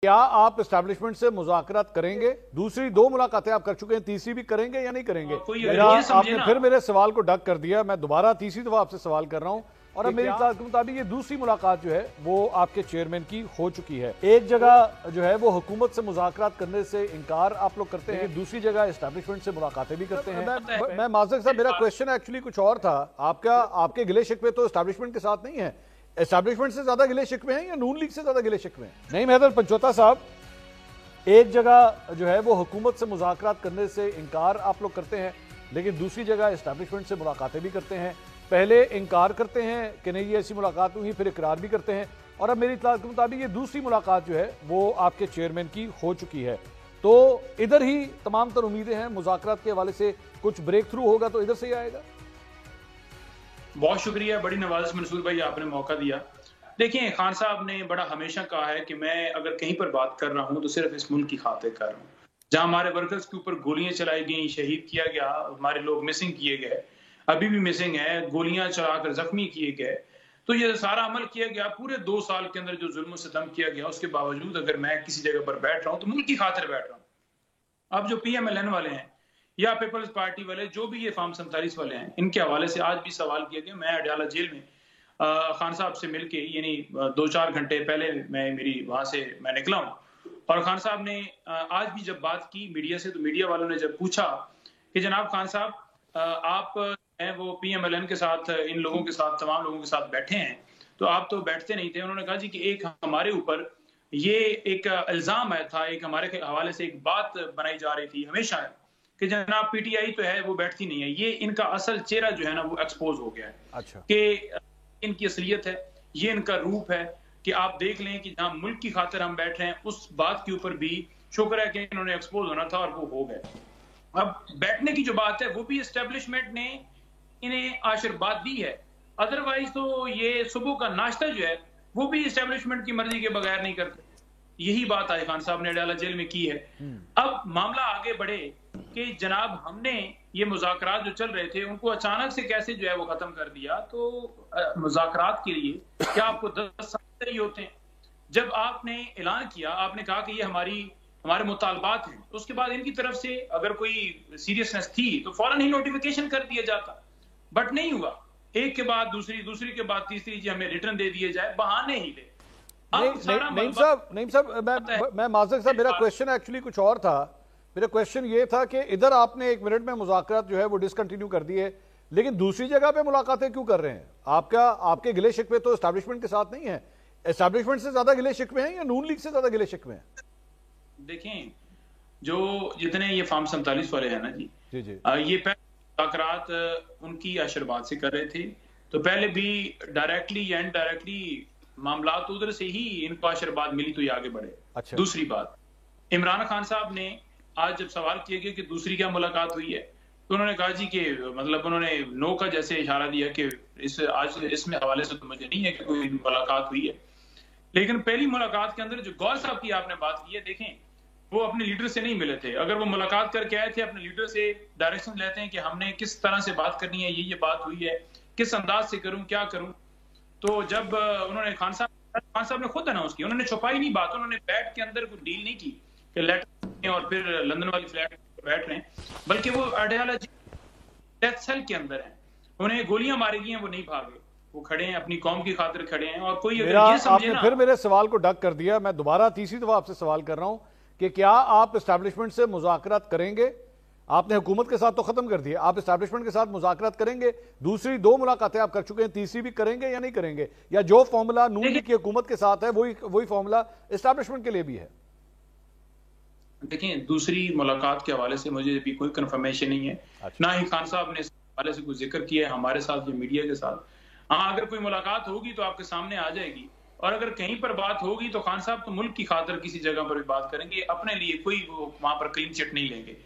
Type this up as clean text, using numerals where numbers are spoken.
क्या आप एस्टैब्लिशमेंट से मुज़ाकरात करेंगे? दूसरी 2 मुलाकातें आप कर चुके हैं, तीसरी भी करेंगे या नहीं करेंगे? आपने फिर मेरे सवाल को डक कर दिया। मैं दोबारा तीसरी दफा आपसे सवाल कर रहा हूं और अब मेरी इत्तलात के मुताबिक ये दूसरी मुलाकात जो है वो आपके चेयरमैन की हो चुकी है। एक जगह जो है वो हुकूमत से मुज़ाकरात करने से इनकार आप लोग करते हैं, दूसरी जगह एस्टैब्लिशमेंट से मुलाकातें भी करते हैं। मैं माज़र साहब, मेरा क्वेश्चन एक्चुअली कुछ और था। आपके गिले शिकवे तो एस्टैब्लिशमेंट के साथ नहीं है, एस्टैब्लिशमेंट से ज्यादा गिले शिकवे हैं या नून लीग से ज्यादा गिले शिकवे हैं? नहीं हैदर पंचोता साहब, एक जगह जो है वो हुकूमत से मुज़ाकरात करने से इनकार आप लोग करते हैं, लेकिन दूसरी जगह एस्टैब्लिशमेंट से मुलाकातें भी करते हैं। पहले इनकार करते हैं कि नहीं ये ऐसी मुलाकात हुई, फिर इकरार भी करते हैं और अब मेरी इत्तलात के मुताबिक ये दूसरी मुलाकात जो है वो आपके चेयरमैन की हो चुकी है। तो इधर ही तमाम तर उम्मीदें हैं, मुज़ाकरात के हवाले से कुछ ब्रेक थ्रू होगा तो इधर से ही आएगा। बहुत शुक्रिया, बड़ी नवाज़िश मंसूर भाई, आपने मौका दिया। देखिए, खान साहब ने बड़ा हमेशा कहा है कि मैं अगर कहीं पर बात कर रहा हूं तो सिर्फ इस मुल्क की खातिर कर रहा हूं। जहां हमारे वर्कर्स के ऊपर गोलियां चलाई गई, शहीद किया गया, हमारे लोग मिसिंग किए गए, अभी भी मिसिंग है, गोलियां चलाकर जख्मी किए गए, तो ये सारा अमल किया गया पूरे 2 साल के अंदर, जो जुल्म सितम किया गया, उसके बावजूद अगर मैं किसी जगह पर बैठ रहा हूं तो मुल्क की खातिर बैठ रहा हूं। अब जो PMLN वाले हैं या पीपल्स पार्टी वाले, जो भी ये फॉर्म 47 वाले हैं, इनके हवाले से आज भी सवाल किया गया। मैं अडयाला जेल में खान साहब से मिलके, यानी 2-4 घंटे पहले मेरी वहां से मैं निकला हूं, और खान साहब ने आज भी जब बात की मीडिया से, तो मीडिया वालों ने जब पूछा कि जनाब खान साहब आप हैं वो PMLN के साथ, इन लोगों के साथ, तमाम लोगों के साथ बैठे हैं, तो आप तो बैठते नहीं थे। उन्होंने कहा जी कि एक हमारे ऊपर ये एक इल्जाम था, एक हमारे हवाले से एक बात बनाई जा रही थी हमेशा कि जनाब PTI तो है वो बैठती नहीं है। ये इनका असल चेहरा जो है ना वो एक्सपोज हो गया है। अच्छा। कि इनकी असलियत है, ये इनका रूप है कि आप देख लें कि जहां मुल्क की खातिर हम बैठ रहे हैं, उस बात के ऊपर भी शुक्र है कि इन्होंने एक्सपोज होना था और वो हो गए। अब बैठने की जो बात है वो भी एस्टेब्लिशमेंट ने इन्हें आशीर्वाद दी है, अदरवाइज तो ये सुबह का नाश्ता जो है वो भी एस्टेब्लिशमेंट की मर्जी के बगैर नहीं करते। यही बात आए खान साहब ने अडयाला जेल में की है। अब मामला आगे बढ़े कि जनाब हमने ये मुज़ाकरात जो चल रहे थे उनको अचानक से कैसे जो है वो खत्म कर दिया। तो मुज़ाकरात के लिए क्या आपको 10 साल चाहिए होते हैं? जब आपने ऐलान किया, आपने कहा कि ये हमारे मुतालबात हैं, तो उसके बाद इनकी तरफ से अगर कोई सीरियसनेस थी तो फौरन ही नोटिफिकेशन कर दिया जाता, बट नहीं हुआ। एक के बाद दूसरी, दूसरी के बाद तीसरी, जी हमें रिटर्न दे दिए जाए, बहाने ही दे। नईम साहब, मैं माज़र साहब, मेरा क्वेश्चन एक्चुअली कुछ और था। मेरा क्वेश्चन ये था कि इधर आपने 1 मिनट में मुज़ाकरात जो है वो डिसकंटिन्यू कर दिए, लेकिन दूसरी जगह पे मुलाकातें क्यों कर रहे हैं? आपके गिले शिकवे तो एस्टैब्लिशमेंट के साथ नहीं है, एस्टैब्लिशमेंट से ज्यादा गिले शिकवे हैं या नून लीग से ज्यादा गिले शिकवे हैं? देखें, जो जितने ये फॉर्म 47 वाले हैं ना जी, ये पहले मुज़ाकरात उनकी आशीर्वाद से कर रहे थे, तो पहले भी डायरेक्टली या इनडायरेक्टली मामला तो उधर से ही इनको आशीर्वाद मिली तो ये आगे बढ़े। अच्छा। दूसरी बात, इमरान खान साहब ने आज जब सवाल किया गया कि दूसरी क्या मुलाकात हुई है, तो उन्होंने कहा जी कि मतलब उन्होंने नो का जैसे इशारा दिया कि इसमें हवाले से तो मुझे नहीं है कि कोई मुलाकात हुई है। लेकिन पहली मुलाकात के अंदर जो गौर साहब की आपने बात की है, देखें वो अपने लीडर से नहीं मिले थे। अगर वो मुलाकात करके आए थे, अपने लीडर से डायरेक्शन लेते हैं कि हमने किस तरह से बात करनी है, ये बात हुई है, किस अंदाज से करूं, क्या करूं। तो जब उन्होंने खान साहब ने खुद अनाउंस की, उन्होंने छुपाई नहीं बात, उन्होंने बैठ के अंदर कोई डील नहीं की कि लेटर और फिर लंदन वाली फ्लैट बैठ रहे हैं, बल्कि वो अडयाला डेथ सेल के अंदर हैं। उन्हें गोलियां मारी गई हैं, वो नहीं भागे, वो खड़े हैं, अपनी कौम की खातिर खड़े हैं। और कोई अगर ये समझे ना, फिर मेरे सवाल को डक कर दिया। मैं दोबारा तीसरी दफा आपसे सवाल कर रहा हूं कि क्या आप एस्टैब्लिशमेंट से मुज़ाकरात करेंगे? आपने हुकूमत के साथ तो खत्म कर दिया, आप एस्टैब्लिशमेंट के साथ मुज़ाकरात करेंगे? दूसरी 2 मुलाकातें आप कर चुके हैं, तीसरी भी करेंगे या नहीं करेंगे? या जो फॉर्मूला नून लीग की हुकूमत के साथ है वही फॉर्मूला एस्टैब्लिशमेंट के लिए भी है? देखिए, दूसरी मुलाकात के हवाले से मुझे भी कोई कंफर्मेशन नहीं है। अच्छा। ना ही खान साहब ने इस हवाले से कोई जिक्र किया है हमारे साथ या मीडिया के साथ। हाँ, अगर कोई मुलाकात होगी तो आपके सामने आ जाएगी, और अगर कहीं पर बात होगी तो खान साहब तो मुल्क की खातिर किसी जगह पर भी बात करेंगे, अपने लिए कोई वहां पर क्लीन चिट नहीं लेंगे।